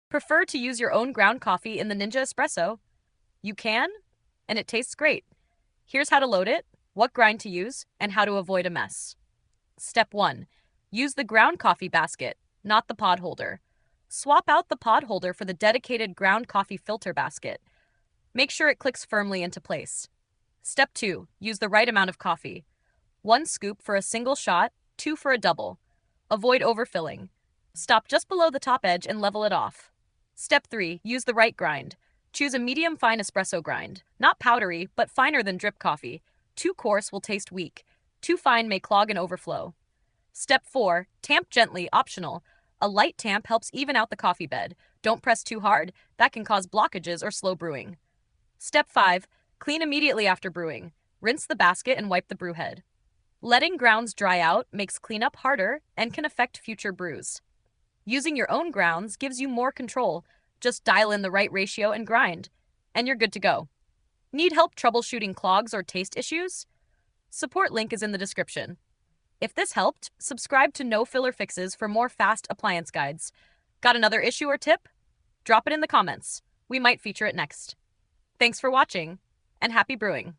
Prefer to use your own ground coffee in the Ninja Espresso? You can, and it tastes great. Here's how to load it, what grind to use, and how to avoid a mess. Step 1. Use the ground coffee basket, not the pod holder. Swap out the pod holder for the dedicated ground coffee filter basket. Make sure it clicks firmly into place. Step 2. Use the right amount of coffee. 1 scoop for a single shot, 2 for a double. Avoid overfilling. Stop just below the top edge and level it off. Step 3. Use the right grind. Choose a medium fine espresso grind, not powdery, but finer than drip coffee. Too coarse will taste weak. Too fine may clog and overflow. Step 4. Tamp gently, optional. A light tamp helps even out the coffee bed. Don't press too hard, that can cause blockages or slow brewing. Step 5. Clean immediately after brewing. Rinse the basket and wipe the brew head. Letting grounds dry out makes cleanup harder and can affect future brews. Using your own grounds gives you more control. Just dial in the right ratio and grind, and you're good to go. Need help troubleshooting clogs or taste issues? Support link is in the description. If this helped, subscribe to No Filler Fixes for more fast appliance guides. Got another issue or tip? Drop it in the comments. We might feature it next. Thanks for watching, and happy brewing!